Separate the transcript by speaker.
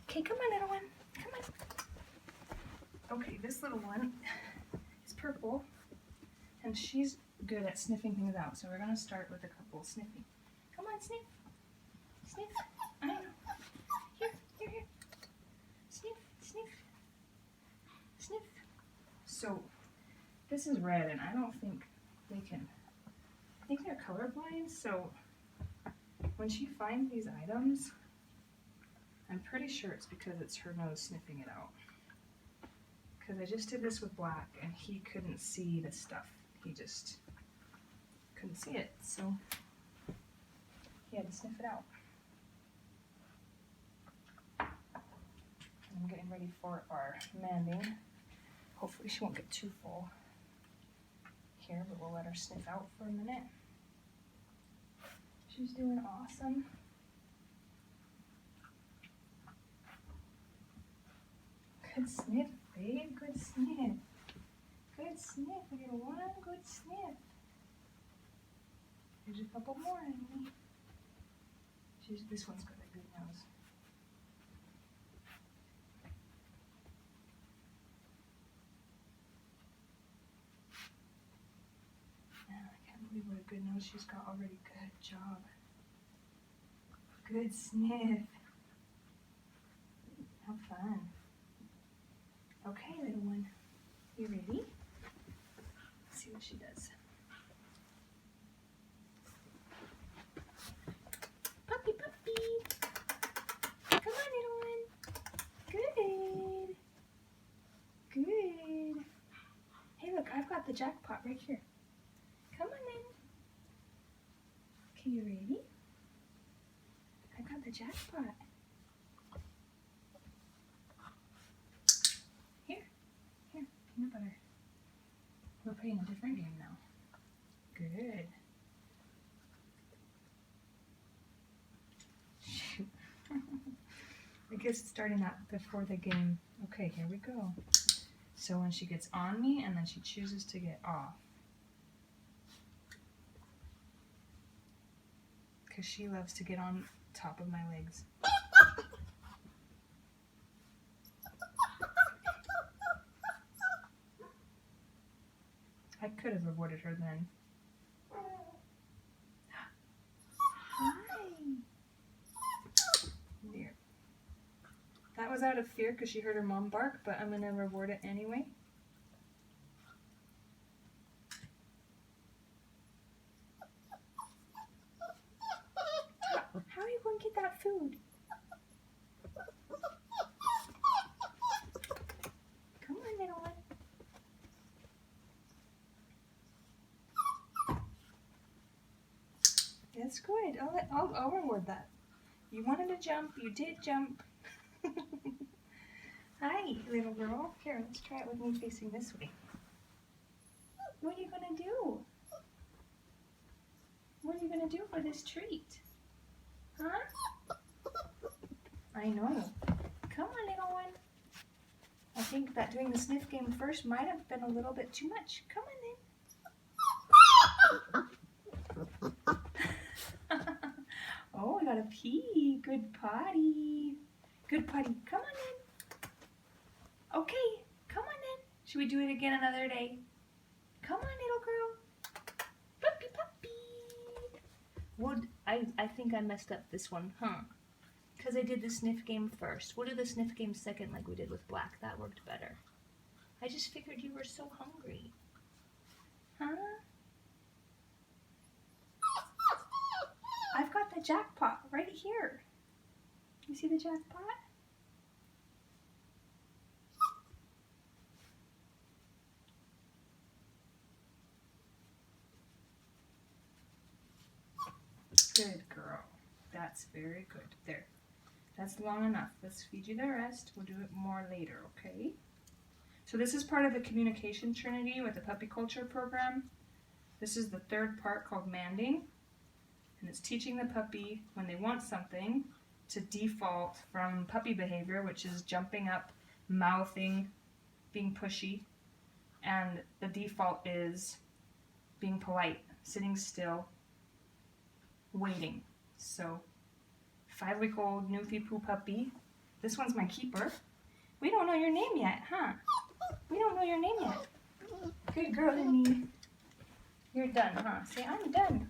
Speaker 1: Okay, come on, little one. Come on. Okay, this little one is purple, and she's good at sniffing things out. So we're going to start with a couple sniffing. Come on, sniff. Sniff. I know. Here, here, here. Sniff, sniff, sniff. So this is red, and I don't think they can. I think they're colorblind, so when she finds these items, I'm pretty sure it's because it's her nose sniffing it out. Because I just did this with Black, and he couldn't see the stuff. He just couldn't see it, so he had to sniff it out. I'm getting ready for our Manding. Hopefully she won't get too full here, but we'll let her sniff out for a minute. She's doing awesome. Good sniff, babe. Good sniff. Good sniff, little one. Good sniff. There's a couple more in me. This one's got a good nose. I can't believe what a good nose she's got already. Good job. Good sniff. Have fun. Okay, little one. You ready? Let's see what she does. Puppy, puppy. Come on, little one. Good. Good. Hey, look, I've got the jackpot right here. Come on in. Okay, you ready? I got the jackpot. Here, peanut butter. We're playing a different game now. Good. Shoot. I guess it's starting that before the game. Okay, here we go. So when she gets on me and then she chooses to get off. Because she loves to get on top of my legs. I could have avoided her then. Hi. There. That was out of fear because she heard her mom bark, but I'm going to reward it anyway. How are you going to get that food? Come on, little one. That's good. I'll reward that. You wanted to jump. You did jump. Hi, little girl. Here, let's try it with me facing this way. What are you going to do? What are you going to do for this treat? Huh? I know. Come on, little one. I think that doing the sniff game first might have been a little bit too much. Come on then. Oh, we got a pee. Good potty. Good potty. Come on in. Okay, come on in. Should we do it again another day? Come on, little girl. Puppy, puppy. Well, I think I messed up this one, huh? Because I did the sniff game first. We'll do the sniff game second like we did with Black. That worked better. I just figured you were so hungry. Huh? I've got the jackpot right here. You see the jackpot? Good girl. That's very good. There. That's long enough. Let's feed you the rest. We'll do it more later, okay? So this is part of the communication trinity with the puppy culture program. This is the third part called Manding. And it's teaching the puppy when they want something to default from puppy behavior, which is jumping up, mouthing, being pushy. And the default is being polite, sitting still, waiting. So 5-week-old Newfie Poo puppy This one's my keeper. We don't know your name yet, huh? We don't know your name yet. Good girl, Denise. You're done, huh? Say, I'm done.